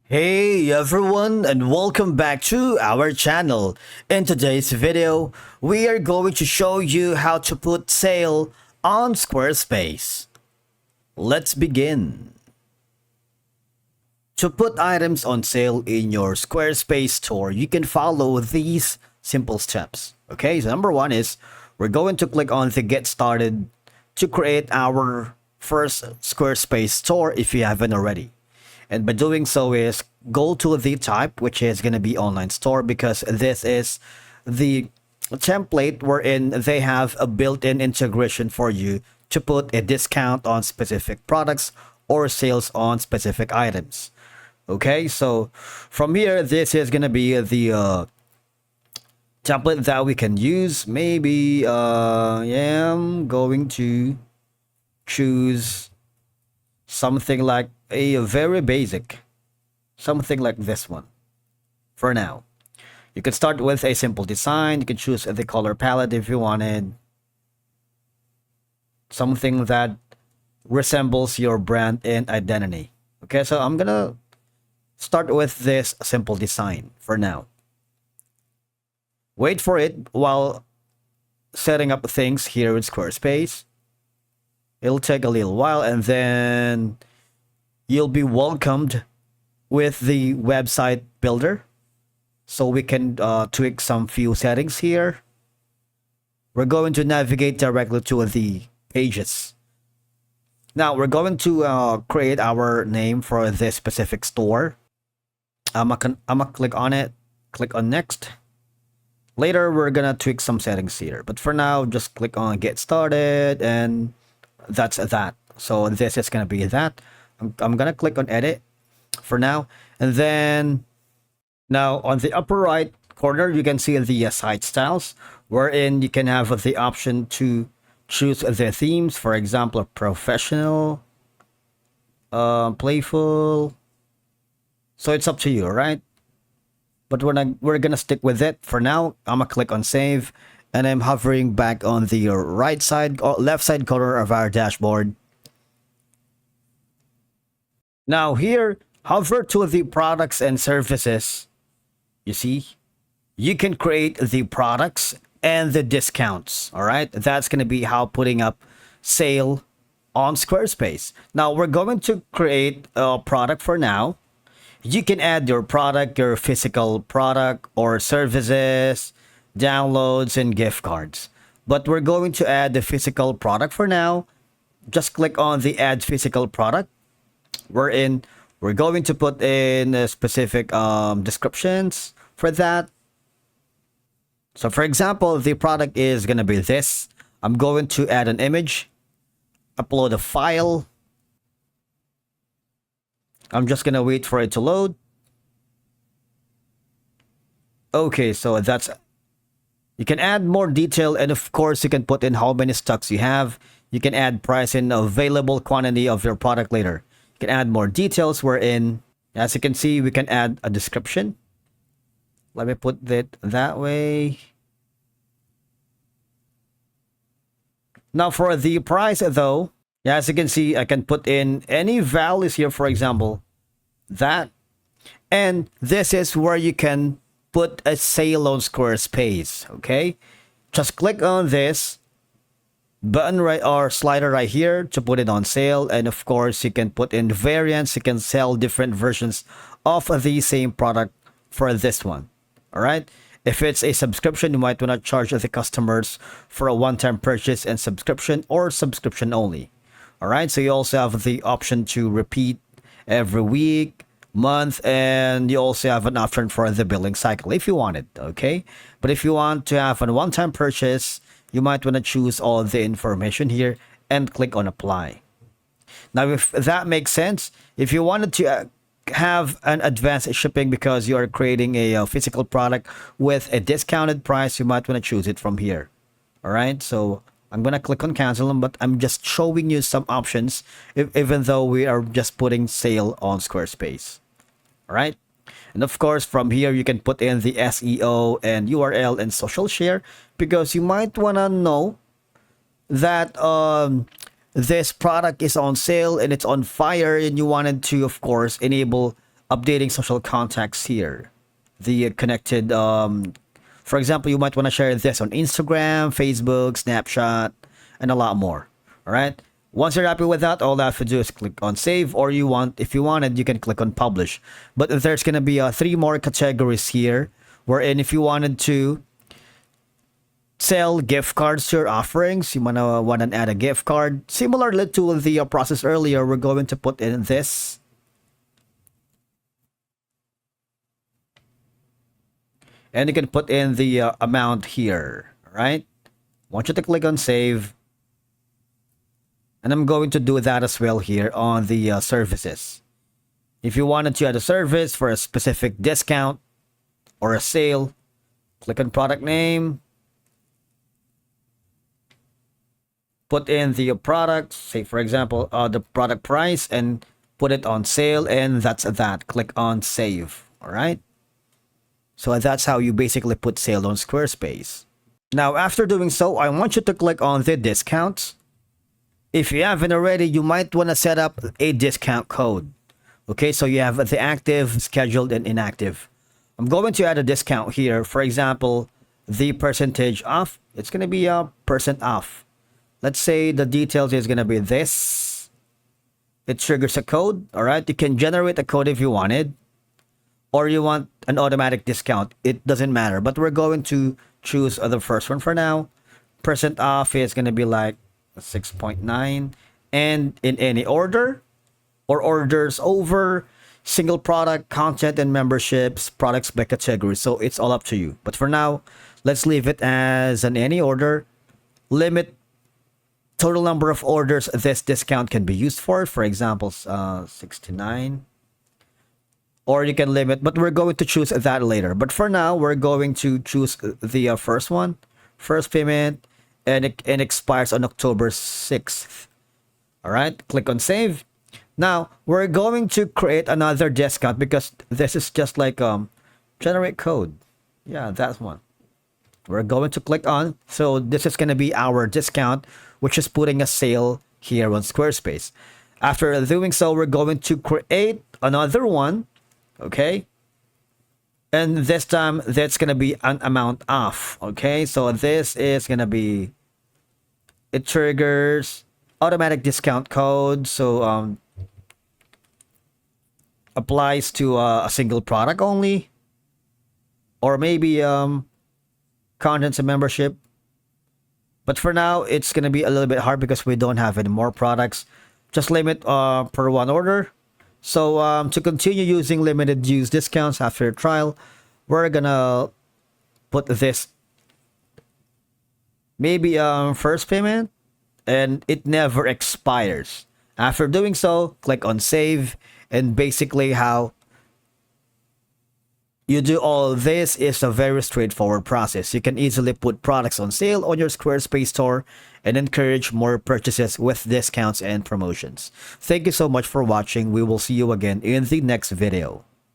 Hey everyone, and welcome back to our channel. In today's video, we are going to show you how to put sale on Squarespace. Let's begin. To put items on sale in your Squarespace store, you can follow these simple steps. Okay, so number one is we're going to click on the Get Started to create our first Squarespace store if you haven't already. And by doing so is go to the type, which is going to be online store, because this is the template wherein they have a built-in integration for you to put a discount on specific products or sales on specific items. Okay, so from here, this is going to be the template that we can use. Maybe, yeah, I'm going to choose something like a very basic, something like this one for now. You can start with a simple design. You can choose the color palette if you wanted. Something that resembles your brand and identity. Okay, so I'm gonna start with this simple design for now. Wait for it while setting up things here in Squarespace. It'll take a little while, and then you'll be welcomed with the website builder. So we can tweak some few settings here. We're going to navigate directly to the pages. Now we're going to create our name for this specific store. I'm gonna click on it, click on next. Later we're gonna tweak some settings here, but for now just click on get started, and that's that. So this is gonna be that. I'm gonna click on edit for now, and then now on the upper right corner you can see the site styles, wherein you can have the option to choose the themes. For example, professional, playful. So it's up to you, right? But we're gonna stick with it for now. I'm gonna click on save, and I'm hovering back on the right side, left side corner of our dashboard. Now here, hover to the products and services. You see, you can create the products and the discounts. All right, that's going to be how putting up sale on Squarespace. Now we're going to create a product for now. You can add your product, your physical product or services, downloads, and gift cards. But we're going to add the physical product for now. Just click on the add physical product. We're going to put in specific descriptions for that. So for example, the product is going to be this. I'm going to add an image, upload a file. I'm just going to wait for it to load. Okay, so that's, you can add more detail, and of course you can put in how many stocks you have. You can add price and available quantity of your product later. You can add more details wherein, as you can see, we can add a description. Let me put it that way. Now for the price though, as you can see, I can put in any values here, for example, that. And this is where you can put a sale on Squarespace, okay? Just click on this button right or slider right here to put it on sale, and of course you can put in variants. You can sell different versions of the same product for this one. All right, if it's a subscription, you might want to charge the customers for a one-time purchase and subscription, or subscription only. All right, so you also have the option to repeat every week, month, and you also have an option for the billing cycle if you want it. Okay, but if you want to have a one-time purchase, you might want to choose all the information here and click on apply. Now, if that makes sense, if you wanted to have an advanced shipping because you are creating a physical product with a discounted price, you might want to choose it from here. All right, so I'm going to click on cancel them, but I'm just showing you some options, even though we are just putting sale on Squarespace. All right. And of course, from here, you can put in the SEO and URL and social share, because you might want to know that this product is on sale and it's on fire, and you wanted to, of course, enable updating social contacts here. The connected, for example, you might want to share this on Instagram, Facebook, Snapchat, and a lot more. All right. Once you're happy with that, all you have to do is click on save, or if you wanted, you can click on publish. But there's going to be 3 more categories here, wherein if you wanted to sell gift cards to your offerings, you want to add a gift card. Similarly to the process earlier, we're going to put in this. And you can put in the amount here, right? I want you to click on save. And I'm going to do that as well here on the services. If you wanted to add a service for a specific discount or a sale, click on product name. Put in the product, say for example, the product price, and put it on sale, and that's that. Click on save. All right. So that's how you basically put sale on Squarespace. Now, after doing so, I want you to click on the discounts. If you haven't already, you might want to set up a discount code. Okay, so you have the active, scheduled, and inactive. I'm going to add a discount here. For example, the percentage off. It's going to be a % off. Let's say the details is going to be this. It triggers a code. All right, you can generate a code if you wanted, or you want an automatic discount. It doesn't matter, but we're going to choose the first one for now. % off is going to be like 6.9, and in any order or orders over, single product, content, and memberships, products by category. So it's all up to you. But for now, let's leave it as an any order. Limit total number of orders this discount can be used for example, 69. Or you can limit, but we're going to choose that later. But for now, we're going to choose the first one, first payment, and it expires on October 6th. All right, click on save. Now, we're going to create another discount because this is just like generate code. Yeah, that one. We're going to click on. So this is going to be our discount, which is putting a sale here on Squarespace. After doing so, we're going to create another one. Okay. And this time, that's going to be an amount off. Okay. So this is going to be, it triggers automatic discount code. So applies to a single product only, or maybe contents and membership. But for now, it's going to be a little bit hard because we don't have any more products. Just limit per one order. So to continue using limited use discounts after a trial, we're going to put this maybe first payment, and it never expires. After doing so, click on save, and basically how you do all this is a very straightforward process. You can easily put products on sale on your Squarespace store and encourage more purchases with discounts and promotions. Thank you so much for watching. We will see you again in the next video.